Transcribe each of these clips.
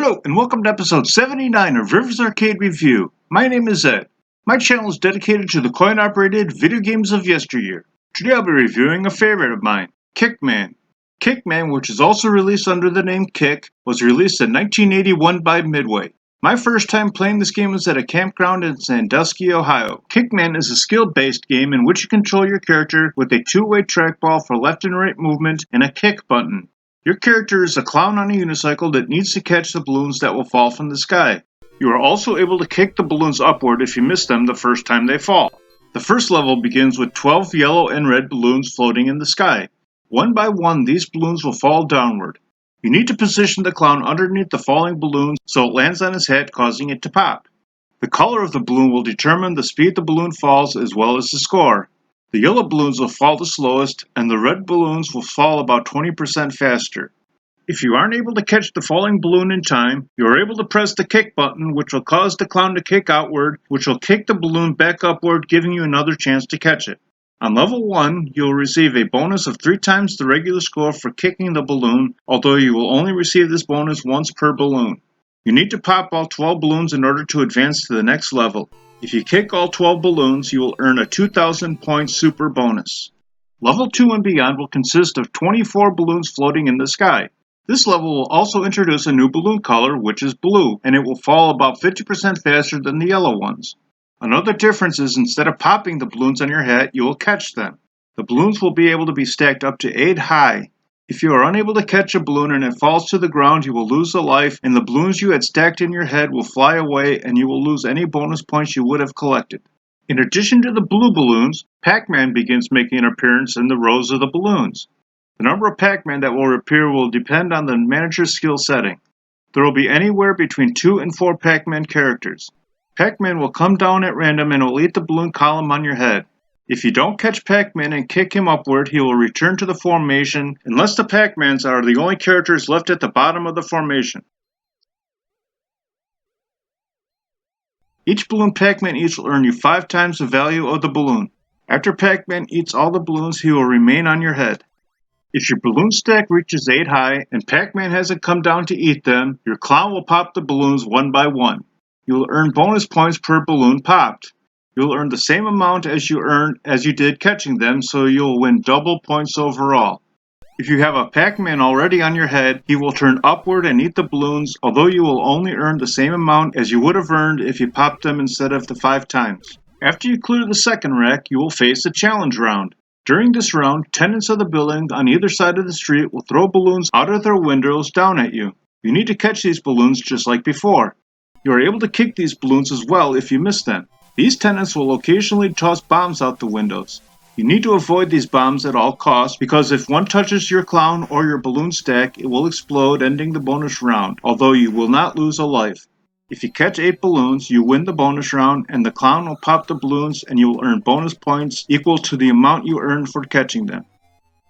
Hello and welcome to episode 79 of Rivers Arcade Review. My name is Ed. My channel is dedicated to the coin-operated video games of yesteryear. Today I'll be reviewing a favorite of mine, Kickman. Kickman, which is also released under the name Kick, was released in 1981 by Midway. My first time playing this game was at a campground in Sandusky, Ohio. Kickman is a skill-based game in which you control your character with a two-way trackball for left and right movement and a kick button. Your character is a clown on a unicycle that needs to catch the balloons that will fall from the sky. You are also able to kick the balloons upward if you miss them the first time they fall. The first level begins with 12 yellow and red balloons floating in the sky. One by one, these balloons will fall downward. You need to position the clown underneath the falling balloons so it lands on his head, causing it to pop. The color of the balloon will determine the speed the balloon falls as well as the score. The yellow balloons will fall the slowest, and the red balloons will fall about 20% faster. If you aren't able to catch the falling balloon in time, you are able to press the kick button, which will cause the clown to kick outward, which will kick the balloon back upward, giving you another chance to catch it. On level 1, you will receive a bonus of 3 times the regular score for kicking the balloon, although you will only receive this bonus once per balloon. You need to pop all 12 balloons in order to advance to the next level. If you kick all 12 balloons, you will earn a 2,000 point super bonus. Level 2 and beyond will consist of 24 balloons floating in the sky. This level will also introduce a new balloon color, which is blue, and it will fall about 50% faster than the yellow ones. Another difference is instead of popping the balloons on your hat, you will catch them. The balloons will be able to be stacked up to 8 high. If you are unable to catch a balloon and it falls to the ground, you will lose a life, and the balloons you had stacked in your head will fly away, and you will lose any bonus points you would have collected. In addition to the blue balloons, Pac-Man begins making an appearance in the rows of the balloons. The number of Pac-Man that will appear will depend on the manager's skill setting. There will be anywhere between 2 and 4 Pac-Man characters. Pac-Man will come down at random and will eat the balloon column on your head. If you don't catch Pac-Man and kick him upward, he will return to the formation unless the Pac-Mans are the only characters left at the bottom of the formation. Each balloon Pac-Man eats will earn you 5 times the value of the balloon. After Pac-Man eats all the balloons, he will remain on your head. If your balloon stack reaches 8 high and Pac-Man hasn't come down to eat them, your clown will pop the balloons one by one. You will earn bonus points per balloon popped. You will earn the same amount as you did catching them, so you will win double points overall. If you have a Pac-Man already on your head, he will turn upward and eat the balloons, although you will only earn the same amount as you would have earned if you popped them instead of the 5 times. After you clear the second rack, you will face a challenge round. During this round, tenants of the building on either side of the street will throw balloons out of their windows down at you. You need to catch these balloons just like before. You are able to kick these balloons as well if you miss them. These tenants will occasionally toss bombs out the windows. You need to avoid these bombs at all costs because if one touches your clown or your balloon stack, it will explode, ending the bonus round, although you will not lose a life. If you catch 8 balloons, you win the bonus round, and the clown will pop the balloons and you will earn bonus points equal to the amount you earned for catching them.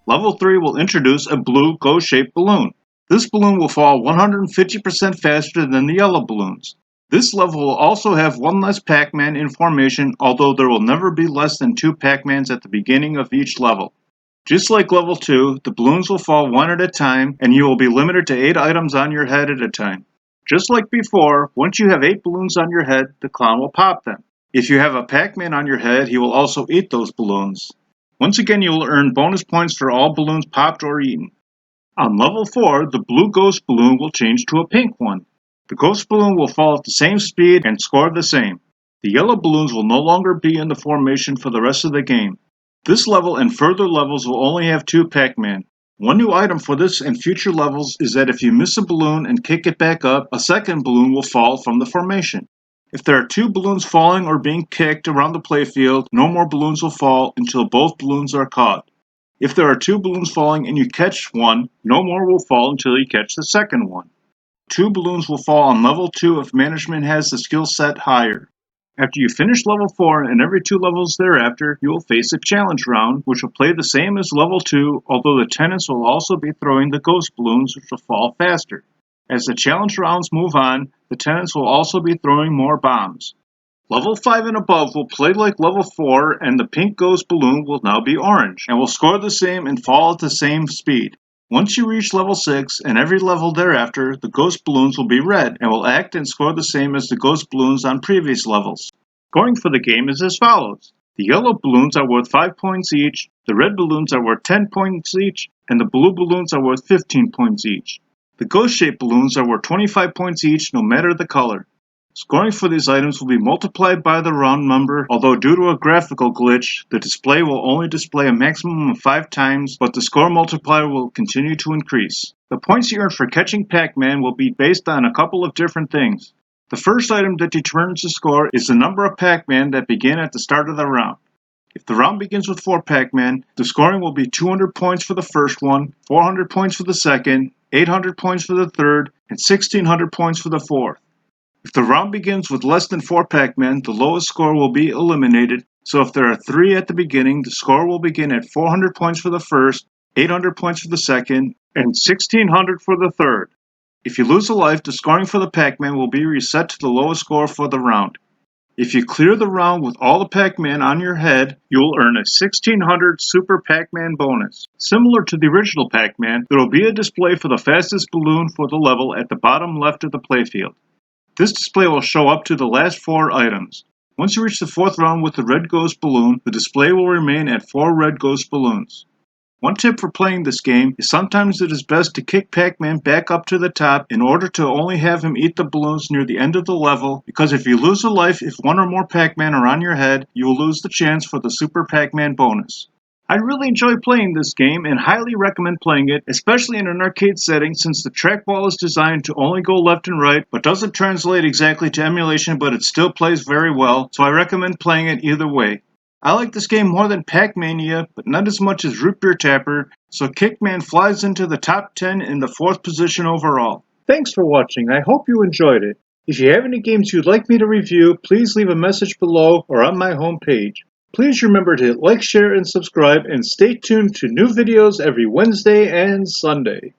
Level 3 will introduce a blue ghost-shaped balloon. This balloon will fall 150% faster than the yellow balloons. This level will also have 1 less Pac-Man in formation, although there will never be less than 2 Pac-Mans at the beginning of each level. Just like level 2, the balloons will fall 1 at a time, and you will be limited to 8 items on your head at a time. Just like before, once you have 8 balloons on your head, the clown will pop them. If you have a Pac-Man on your head, he will also eat those balloons. Once again, you will earn bonus points for all balloons popped or eaten. On level 4, the blue ghost balloon will change to a pink one. The ghost balloon will fall at the same speed and score the same. The yellow balloons will no longer be in the formation for the rest of the game. This level and further levels will only have 2 Pac-Man. One new item for this and future levels is that if you miss a balloon and kick it back up, a second balloon will fall from the formation. If there are 2 balloons falling or being kicked around the playfield, no more balloons will fall until both balloons are caught. If there are 2 balloons falling and you catch one, no more will fall until you catch the second one. 2 balloons will fall on level 2 if management has the skill set higher. After you finish level 4 and every 2 levels thereafter, you will face a challenge round, which will play the same as level 2, although the tenants will also be throwing the ghost balloons, which will fall faster. As the challenge rounds move on, the tenants will also be throwing more bombs. Level 5 and above will play like level 4, and the pink ghost balloon will now be orange, and will score the same and fall at the same speed. Once you reach level 6 and every level thereafter, the ghost balloons will be red and will act and score the same as the ghost balloons on previous levels. Scoring for the game is as follows. The yellow balloons are worth 5 points each, the red balloons are worth 10 points each, and the blue balloons are worth 15 points each. The ghost-shaped balloons are worth 25 points each no matter the color. Scoring for these items will be multiplied by the round number, although due to a graphical glitch, the display will only display a maximum of 5 times, but the score multiplier will continue to increase. The points you earn for catching Pac-Man will be based on a couple of different things. The first item that determines the score is the number of Pac-Man that begin at the start of the round. If the round begins with 4 Pac-Man, the scoring will be 200 points for the first one, 400 points for the second, 800 points for the third, and 1600 points for the fourth. If the round begins with less than 4 Pac-Man, the lowest score will be eliminated, so if there are 3 at the beginning, the score will begin at 400 points for the first, 800 points for the second, and 1600 for the third. If you lose a life, the scoring for the Pac-Man will be reset to the lowest score for the round. If you clear the round with all the Pac-Man on your head, you will earn a 1600 Super Pac-Man bonus. Similar to the original Pac-Man, there will be a display for the fastest balloon for the level at the bottom left of the playfield. This display will show up to the last 4 items. Once you reach the 4th round with the red ghost balloon, the display will remain at 4 red ghost balloons. One tip for playing this game is sometimes it is best to kick Pac-Man back up to the top in order to only have him eat the balloons near the end of the level, because if you lose a life if 1 or more Pac-Man are on your head, you will lose the chance for the Super Pac-Man bonus. I really enjoy playing this game and highly recommend playing it, especially in an arcade setting since the trackball is designed to only go left and right, but doesn't translate exactly to emulation, but it still plays very well, so I recommend playing it either way. I like this game more than Pac-Mania, but not as much as Root Beer Tapper, so Kickman flies into the top 10 in the 4th position overall. Thanks for watching, I hope you enjoyed it. If you have any games you'd like me to review, please leave a message below or on my homepage. Please remember to like, share, and subscribe, and stay tuned to new videos every Wednesday and Sunday.